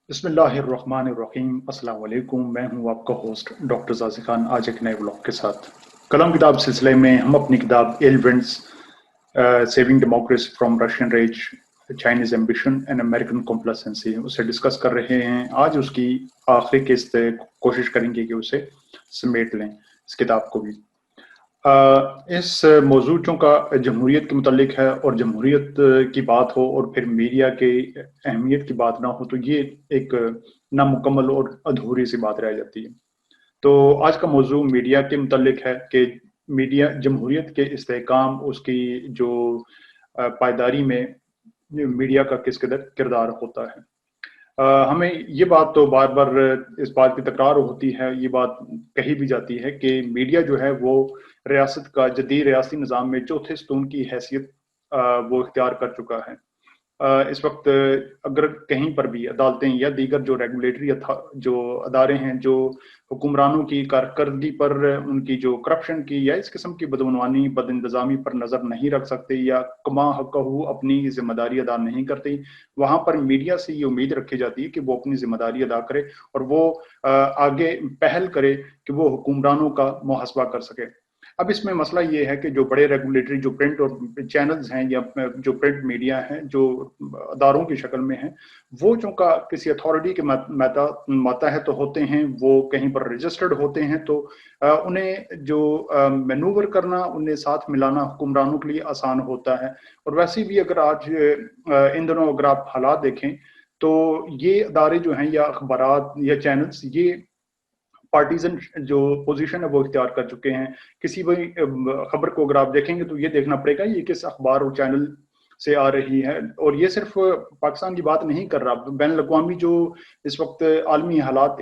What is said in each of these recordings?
بسم اللہ الرحمن الرحیم، السلام علیکم۔ میں ہوں آپ کا ہوسٹ ڈاکٹر زازی خان، آج ایک نئے بلاگ کے ساتھ۔ کلام کتاب سلسلے میں ہم اپنی کتاب alliances saving democracy from Russian rage, Chinese ambition and American complacency اسے ڈسکس کر رہے ہیں۔ آج اس کی آخری قسط کوشش کریں گے کہ اسے سمیٹ لیں، اس کتاب کو بھی۔ اس موضوع چونکہ جمہوریت کے متعلق ہے اور جمہوریت کی بات ہو اور پھر میڈیا کی اہمیت کی بات نہ ہو تو یہ ایک نامکمل اور ادھوری سی بات رہ جاتی ہے۔ تو آج کا موضوع میڈیا کے متعلق ہے کہ میڈیا جمہوریت کے استحکام، اس کی جو پائیداری میں میڈیا کا کس قدر کردار ہوتا ہے۔ ہمیں یہ بات تو بار بار اس بات کی تکرار ہوتی ہے، یہ بات کہی بھی جاتی ہے کہ میڈیا جو ہے وہ ریاست کا جدید ریاستی نظام میں چوتھے ستون کی حیثیت وہ اختیار کر چکا ہے۔ اس وقت اگر کہیں پر بھی عدالتیں یا دیگر جو ریگولیٹری جو ادارے ہیں جو حکمرانوں کی کارکردگی پر، ان کی جو کرپشن کی یا اس قسم کی بدعنوانی بد انتظامی پر نظر نہیں رکھ سکتے یا کما حقہ اپنی ذمہ داری ادا نہیں کرتے، وہاں پر میڈیا سے یہ امید رکھی جاتی ہے کہ وہ اپنی ذمہ داری ادا کرے اور وہ آگے پہل کرے کہ وہ حکمرانوں کا محاسبہ کر سکے۔ اب اس میں مسئلہ یہ ہے کہ جو بڑے ریگولیٹری جو پرنٹ اور چینلز ہیں یا جو پرنٹ میڈیا ہیں جو اداروں کی شکل میں ہیں، وہ چونکہ کسی اتھارٹی کے ماتحت ہوتے ہیں، وہ کہیں پر رجسٹرڈ ہوتے ہیں، تو انہیں جو مینوور کرنا، انہیں ساتھ ملانا حکمرانوں کے لیے آسان ہوتا ہے۔ اور ویسے بھی اگر آج ان دنوں اگر آپ حالات دیکھیں تو یہ ادارے جو ہیں یا اخبارات یا چینلز، یہ پارٹیزن جو پوزیشن ہے وہ اختیار کر چکے ہیں۔ کسی بھی خبر کو اگر آپ دیکھیں گے تو یہ دیکھنا پڑے گا یہ کس اخبار اور چینل سے آ رہی ہے، اور یہ صرف پاکستان کی بات نہیں کر رہا، بین الاقوامی جو اس وقت عالمی حالات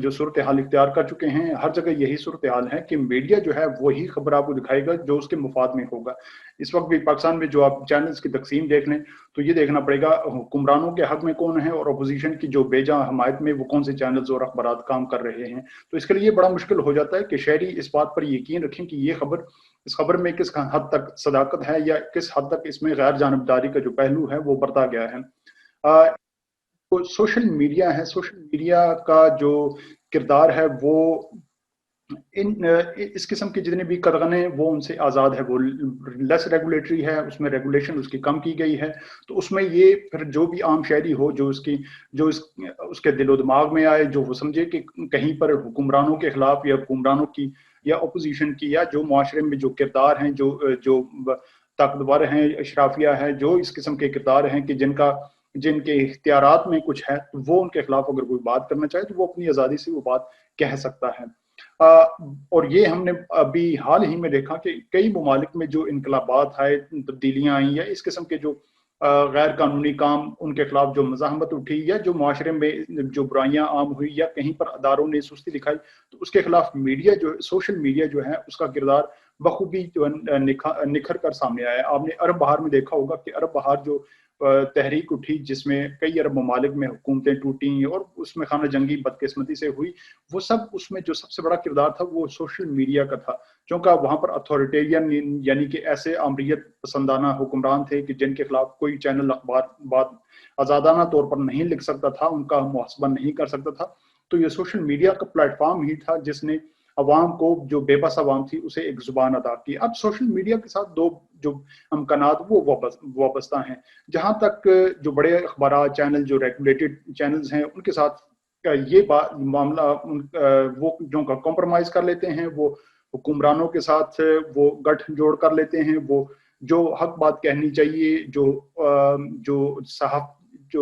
جو صورتحال اختیار کر چکے ہیں، ہر جگہ یہی صورتحال ہے کہ میڈیا جو ہے وہی خبر آپ کو دکھائے گا جو اس کے مفاد میں ہوگا۔ اس وقت بھی پاکستان میں جو آپ چینلز کی تقسیم دیکھ لیں تو یہ دیکھنا پڑے گا حکمرانوں کے حق میں کون ہے اور اپوزیشن کی جو بے جا حمایت میں وہ کون سے چینلز اور اخبارات کام کر رہے ہیں۔ تو اس کے لیے بڑا مشکل ہو جاتا ہے کہ شہری اس بات پر یقین رکھیں کہ یہ اس خبر میں کس حد تک صداقت ہے یا کس حد تک اس میں غیر جانبداری کا جو پہلو ہے وہ برتا گیا ہے۔ سوشل میڈیا ہے، سوشل میڈیا کا جو کردار ہے وہ اس قسم کے جتنے بھی کارخانے وہ ان سے آزاد ہے، وہ لیس ریگولیٹری ہے، اس میں ریگولیشن اس کی کم کی گئی ہے۔ تو اس میں یہ پھر جو بھی عام شہری ہو جو اس کے دل و دماغ میں آئے، جو وہ سمجھے کہ کہیں پر حکمرانوں کے خلاف یا حکمرانوں کی یا اپوزیشن کی یا جو معاشرے میں جو کردار ہیں، جو طاقتور ہیں، اشرافیہ ہے، جو اس قسم کے کردار ہیں کہ جن کے اختیارات میں کچھ ہے، تو وہ ان کے خلاف اگر کوئی بات کرنا چاہے تو وہ اپنی آزادی سے وہ بات کہہ سکتا ہے۔ اور یہ ہم نے ابھی حال ہی میں دیکھا کہ کئی ممالک میں جو انقلابات آئے، تبدیلیاں آئیں یا اس قسم کے جو غیر قانونی کام ان کے خلاف جو مزاحمت اٹھی یا جو معاشرے میں جو برائیاں عام ہوئی یا کہیں پر اداروں نے سستی دکھائی، تو اس کے خلاف میڈیا جو سوشل میڈیا جو ہے اس کا کردار بخوبی جو نکھر کر سامنے آیا۔ آپ نے عرب بہار میں دیکھا ہوگا کہ عرب بہار جو تحریک اٹھی جس میں کئی عرب ممالک میں حکومتیں ٹوٹیں اور اس میں خانہ جنگی بدقسمتی سے ہوئی، وہ سب اس میں جو سب سے بڑا کردار تھا وہ سوشل میڈیا کا تھا، چونکہ وہاں پر اتھارٹیرین یعنی کہ ایسے آمریت پسندانہ حکمران تھے کہ جن کے خلاف کوئی چینل اخبار بات آزادانہ طور پر نہیں لکھ سکتا تھا، ان کا محاسبہ نہیں کر سکتا تھا۔ تو یہ سوشل میڈیا کا پلیٹ فارم ہی تھا جس نے عوام کو، جو بے بس عوام تھی، اسے ایک زبان عطا کی۔ اب سوشل میڈیا کے ساتھ دو جو امکانات وہ وابستہ ہیں۔ جہاں تک جو بڑے اخبارات چینل جو ریگولیٹڈ چینلز ہیں ان کے ساتھ یہ معاملہ وہ جو کمپرومائز کر لیتے ہیں، وہ حکمرانوں کے ساتھ وہ گٹھ جوڑ کر لیتے ہیں، وہ جو حق بات کہنی چاہیے، جو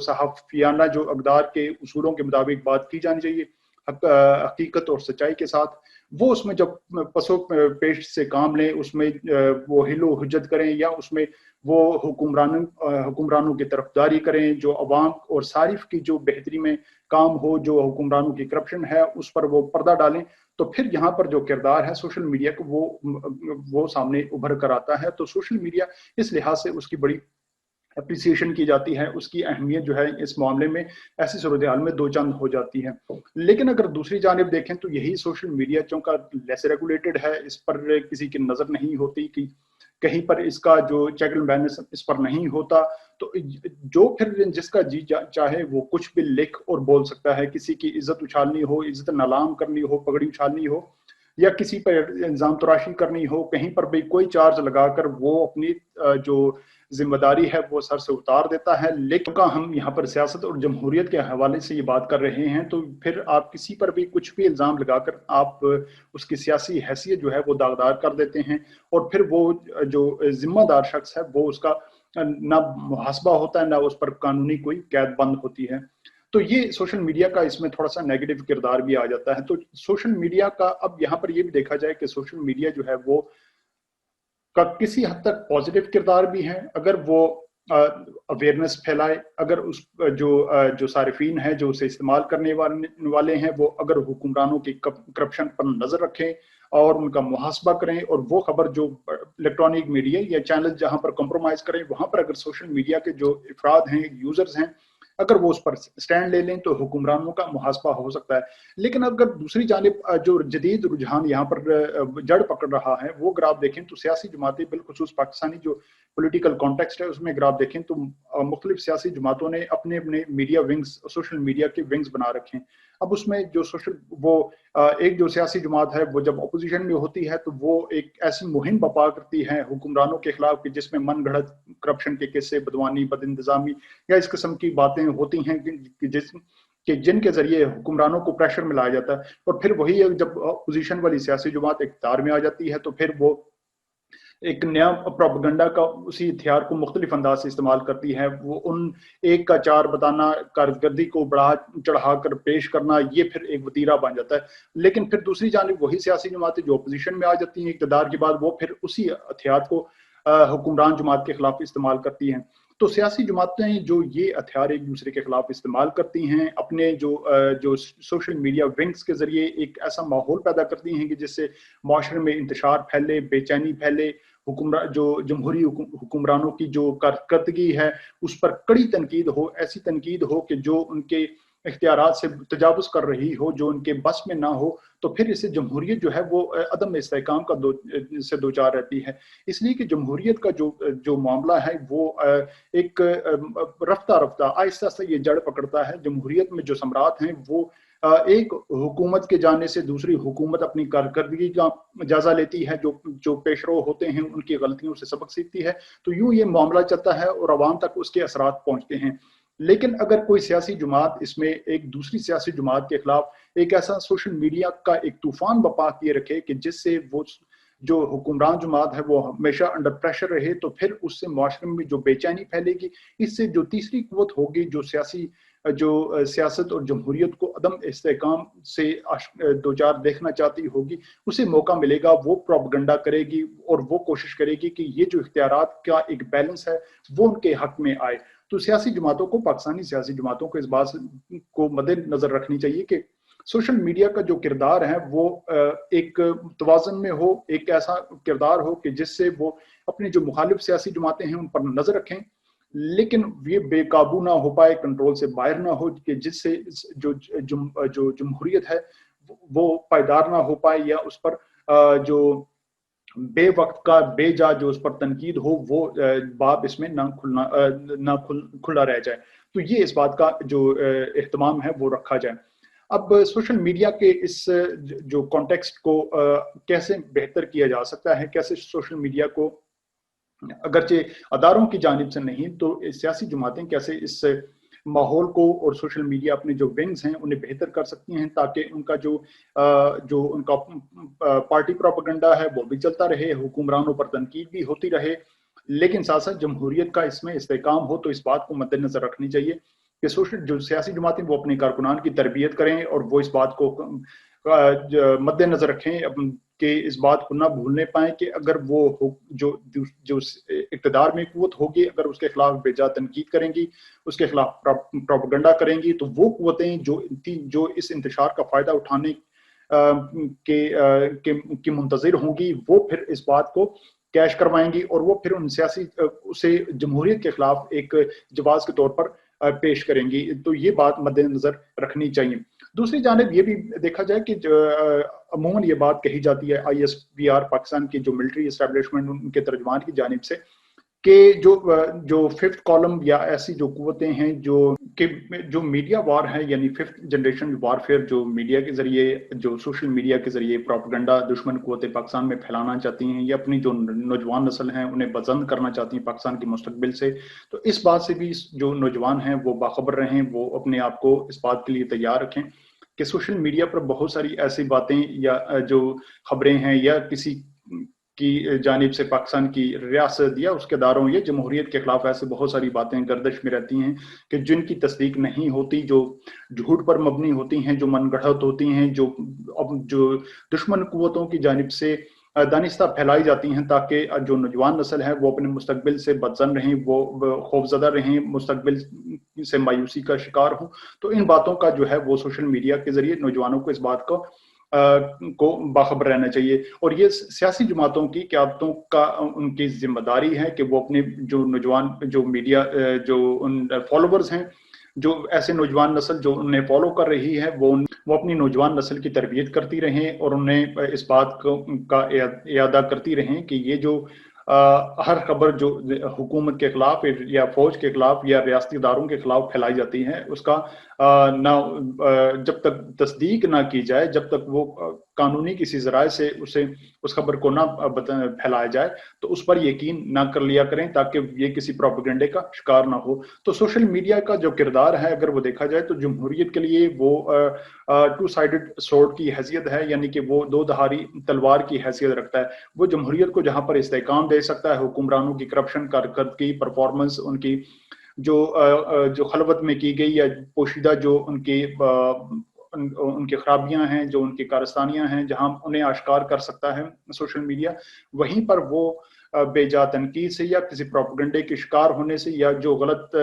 صحافیانہ جو اقدار کے اصولوں کے مطابق بات کی جانی چاہیے حقیقت اور سچائی کے ساتھ، وہ اس میں جب پسو پیش سے کام لیں، اس میں وہ حل و حجت کریں یا اس میں وہ حکمرانوں کی طرفداری کریں، جو عوام اور صارف کی جو بہتری میں کام ہو، جو حکمرانوں کی کرپشن ہے اس پر وہ پردہ ڈالیں، تو پھر یہاں پر جو کردار ہے سوشل میڈیا کو وہ سامنے ابھر کر آتا ہے۔ تو سوشل میڈیا اس لحاظ سے اس کی بڑی اپریسیشن کی جاتی ہے، اس کی اہمیت جو ہے اس معاملے میں ایسی صورتحال میں دو چند ہو جاتی ہے۔ لیکن اگر دوسری جانب دیکھیں تو یہی سوشل میڈیا چونکہ لیس ریگولیٹڈ ہے، اس پر کسی کی نظر نہیں ہوتی کہ کہیں پر اس کا جو چیک اینڈ بیلنس اس پر نہیں ہوتا، تو جو پھر جس کا جی چاہے وہ کچھ بھی لکھ اور بول سکتا ہے. کسی کی عزت اچھالنی ہو، عزت نالام کرنی ہو، پگڑی اچھالنی ہو، یا کسی پر الزام تراشی کرنی ہو، کہیں پر بھی کوئی چارج لگا کر وہ اپنی جو ذمہ داری ہے وہ سر سے اتار دیتا ہے. لیکن ہم یہاں پر سیاست اور جمہوریت کے حوالے سے یہ بات کر رہے ہیں، تو پھر آپ کسی پر بھی کچھ بھی الزام لگا کر آپ اس کی سیاسی حیثیت جو ہے وہ داغدار کر دیتے ہیں، اور پھر وہ جو ذمہ دار شخص ہے وہ اس کا نہ محاسبہ ہوتا ہے، نہ اس پر قانونی کوئی قید بند ہوتی ہے. تو یہ سوشل میڈیا کا اس میں تھوڑا سا نیگیٹو کردار بھی آ جاتا ہے. تو سوشل میڈیا کا اب یہاں پر یہ بھی دیکھا جائے کہ سوشل میڈیا جو ہے وہ کا کسی حد تک پازیٹیو کردار بھی ہے، اگر وہ اویئرنیس پھیلائے، اگر اس جو صارفین ہیں جو اسے استعمال کرنے والے ہیں وہ اگر حکمرانوں کی کرپشن پر نظر رکھیں اور ان کا محاسبہ کریں، اور وہ خبر جو الیکٹرانک میڈیا یا چینل جہاں پر کمپرومائز کریں، وہاں پر اگر سوشل میڈیا کے جو افراد ہیں، یوزرز ہیں، اگر وہ اس پر سٹینڈ لے لیں تو حکمرانوں کا محاسبہ ہو سکتا ہے. لیکن اگر دوسری جانب جو جدید رجحان یہاں پر جڑ پکڑ رہا ہے وہ اگر آپ دیکھیں تو سیاسی جماعتیں، بالخصوص پاکستانی جو پولیٹیکل کانٹیکسٹ ہے اس میں اگر آپ دیکھیں تو مختلف سیاسی جماعتوں نے اپنے اپنے میڈیا ونگز، سوشل میڈیا کے ونگز بنا رکھے ہیں. اب اس میں جو ایک جو سیاسی جماعت ہے وہ جب اپوزیشن میں ہوتی ہے تو وہ ایک ایسی مہم بپا کرتی ہے حکمرانوں کے خلاف کہ جس میں من گھڑت کرپشن کے قصے، بدوانی، بد انتظامی یا اس قسم کی باتیں ہوتی ہیں کہ جن کے ذریعے حکمرانوں کو پریشر میں لایا جاتا ہے. اور پھر وہی جب اپوزیشن والی سیاسی جماعت اقتدار میں آ جاتی ہے تو پھر وہ ایک نیا پروپیگنڈا کا اسی ہتھیار کو مختلف انداز سے استعمال کرتی ہے. وہ ان ایک کا چار بتانا، کارکردگی کو بڑھا چڑھا کر پیش کرنا، یہ پھر ایک وتیرہ بن جاتا ہے. لیکن پھر دوسری جانب وہی سیاسی جماعتیں جو اپوزیشن میں آ جاتی ہیں اقتدار کے بعد، وہ پھر اسی ہتھیار کو حکمران جماعت کے خلاف استعمال کرتی ہیں. تو سیاسی جماعتیں جو یہ ہتھیار ایک دوسرے کے خلاف استعمال کرتی ہیں، اپنے جو سوشل میڈیا ونگز کے ذریعے ایک ایسا ماحول پیدا کرتی ہیں کہ جس سے معاشرے میں انتشار پھیلے، بے چینی پھیلے، جو جمہوری حکمرانوں کی جو کارکردگی ہے اس پر کڑی تنقید ہو، ایسی تنقید ہو کہ جو ان کے اختیارات سے تجاوز کر رہی ہو، جو ان کے بس میں نہ ہو، تو پھر اسے جمہوریت جو ہے وہ عدم استحکام کا سے دوچار رہتی ہے. اس لیے کہ جمہوریت کا جو معاملہ ہے وہ ایک رفتہ رفتہ آہستہ آہستہ یہ جڑ پکڑتا ہے. جمہوریت میں جو سمراٹ ہیں وہ ایک حکومت کے جانے سے دوسری حکومت اپنی کارکردگی کا جائزہ لیتی ہے، جو پیشرو ہوتے ہیں ان کی غلطیوں سے سبق سیکھتی ہے. تو یوں یہ معاملہ چلتا ہے اور عوام تک اس کے اثرات پہنچتے ہیں. لیکن اگر کوئی سیاسی جماعت اس میں ایک دوسری سیاسی جماعت کے خلاف ایک ایسا سوشل میڈیا کا ایک طوفان بپا کیے رکھے کہ جس سے وہ جو حکمران جماعت ہے وہ ہمیشہ انڈر پریشر رہے، تو پھر اس سے معاشرے میں جو بے چینی پھیلے گی، اس سے جو تیسری قوت ہوگی جو سیاست اور جمہوریت کو عدم استحکام سے دوچار دیکھنا چاہتی ہوگی، اسے موقع ملے گا، وہ پروپیگنڈا کرے گی اور وہ کوشش کرے گی کہ یہ جو اختیارات کا ایک بیلنس ہے وہ ان کے حق میں آئے. تو سیاسی جماعتوں کو، پاکستانی سیاسی جماعتوں کو اس بات کو مد نظر رکھنی چاہیے کہ سوشل میڈیا کا جو کردار ہے وہ ایک توازن میں ہو، ایک ایسا کردار ہو کہ جس سے وہ اپنی جو مخالف سیاسی جماعتیں ہیں ان پر نظر رکھیں، لیکن یہ بے قابو نہ ہو پائے، کنٹرول سے باہر نہ ہو، کہ جس سے جو جمہوریت ہے وہ پائیدار نہ ہو پائے، یا اس پر جو بے وقت کا بے جا جو اس پر تنقید ہو وہ باب اس میں نہ کھلا رہ جائے. تو یہ اس بات کا جو اہتمام ہے وہ رکھا جائے. اب سوشل میڈیا کے اس جو کانٹیکسٹ کو کیسے بہتر کیا جا سکتا ہے، کیسے سوشل میڈیا کو اگرچہ اداروں کی جانب سے نہیں تو سیاسی جماعتیں کیسے اس ماحول کو اور سوشل میڈیا اپنے جو ونگز ہیں انہیں بہتر کر سکتی ہیں، تاکہ ان کا جو ان کا پارٹی پروپیگنڈا ہے وہ بھی چلتا رہے، حکمرانوں پر تنقید بھی ہوتی رہے، لیکن ساتھ ساتھ جمہوریت کا اس میں استحکام ہو. تو اس بات کو مد نظر رکھنی چاہیے کہ جو سیاسی جماعتیں وہ اپنے کارکنان کی تربیت کریں اور وہ اس بات کو مد نظر رکھیں کہ اس بات کو نہ بھولنے پائیں کہ اگر وہ جو اقتدار میں قوت ہوگی اگر اس کے خلاف بے جا تنقید کریں گی، اس کے خلاف پروپیگنڈا کریں گی، تو وہ قوتیں جو اس انتشار کا فائدہ اٹھانے کے منتظر ہوں گی، وہ پھر اس بات کو کیش کروائیں گی اور وہ پھر ان اسے جمہوریت کے خلاف ایک جواز کے طور پر پیش کریں گی، تو یہ بات مد نظر رکھنی چاہیے۔ دوسری جانب یہ بھی دیکھا جائے کہ عموماً یہ بات کہی جاتی ہے I S P R Pakistan کی جو ملٹری اسٹیبلشمنٹ ان کے ترجمان کی جانب سے کہ جو ففتھ کالم یا ایسی جو قوتیں ہیں جو میڈیا وار ہے، یعنی ففتھ جنریشن وارفیئر، جو میڈیا کے ذریعے، جو سوشل میڈیا کے ذریعے پروپیگنڈا دشمن قوتیں پاکستان میں پھیلانا چاہتی ہیں، یا اپنی جو نوجوان نسل ہیں انہیں بزند کرنا چاہتی ہیں پاکستان کے مستقبل سے، تو اس بات سے بھی جو نوجوان ہیں وہ باخبر رہیں، وہ اپنے آپ کو اس بات کے لیے تیار رکھیں کہ سوشل میڈیا پر بہت ساری ایسی باتیں یا جو خبریں ہیں یا کسی کی جانب سے پاکستان کی ریاست یا اس کے اداروں یا جمہوریت کے خلاف ایسے بہت ساری باتیں گردش میں رہتی ہیں کہ جن کی تصدیق نہیں ہوتی، جو جھوٹ پر مبنی ہوتی ہیں، جو من گڑھت ہوتی ہیں، جو دشمن قوتوں کی جانب سے دانستہ پھیلائی جاتی ہیں تاکہ جو نوجوان نسل ہے وہ اپنے مستقبل سے بدظن رہیں، وہ خوفزدہ رہیں، مستقبل سے مایوسی کا شکار ہوں۔ تو ان باتوں کا جو ہے وہ سوشل میڈیا کے ذریعے نوجوانوں کو اس بات کو باخبر رہنا چاہیے، اور یہ سیاسی جماعتوں کی قیادتوں کا ان کی ذمہ داری ہے کہ وہ اپنے جو نوجوان جو میڈیا جو ان فالوورز ہیں، جو ایسے نوجوان نسل جو انہیں فالو کر رہی ہے، وہ اپنی نوجوان نسل کی تربیت کرتی رہیں اور انہیں اس بات کا اعادہ کرتی رہیں کہ یہ جو ہر خبر جو حکومت کے خلاف یا فوج کے خلاف یا ریاستی اداروں کے خلاف پھیلائی جاتی ہے، اس کا نہ جب تک تصدیق نہ کی جائے، جب تک وہ قانونی کسی ذرائع سے اس خبر کو نہ پھیلایا جائے، تو اس پر یقین نہ کر لیا کریں تاکہ یہ کسی پروپیگنڈے کا شکار نہ ہو۔ تو سوشل میڈیا کا جو کردار ہے اگر وہ دیکھا جائے تو جمہوریت کے لیے وہ ٹو سائیڈڈ سورڈ کی حیثیت ہے، یعنی کہ وہ دو دھاری تلوار کی حیثیت رکھتا ہے۔ وہ جمہوریت کو جہاں پر استحکام دے سکتا ہے، حکمرانوں کی کرپشن، کارکردگی، پرفارمنس، ان کی جو خلوت میں کی گئی یا پوشیدہ جو ان کی خرابیاں ہیں، جو ان کی کارستانیاں ہیں، جہاں انہیں آشکار کر سکتا ہے سوشل میڈیا، وہیں پر وہ بے جا تنقید سے یا کسی پروپیگنڈے کے شکار ہونے سے یا جو غلط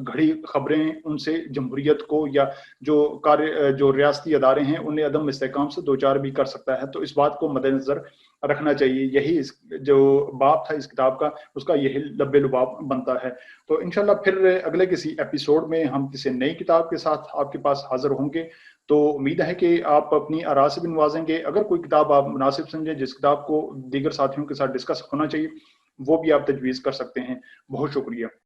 گھڑی خبریں ان سے جمہوریت کو یا جو ریاستی ادارے ہیں انہیں عدم استحکام سے دوچار بھی کر سکتا ہے۔ تو اس بات کو مد نظر رکھنا چاہیے۔ یہی جو باب تھا اس کتاب کا، اس کا یہی لب لباب بنتا ہے۔ تو انشاءاللہ پھر اگلے کسی ایپیسوڈ میں ہم کسی نئی کتاب کے ساتھ آپ کے پاس حاضر ہوں گے۔ تو امید ہے کہ آپ اپنی آراء سے بھی نوازیں گے۔ اگر کوئی کتاب آپ مناسب سمجھیں جس کتاب کو دیگر ساتھیوں کے ساتھ ڈسکس ہونا چاہیے، وہ بھی آپ تجویز کر سکتے ہیں۔ بہت شکریہ۔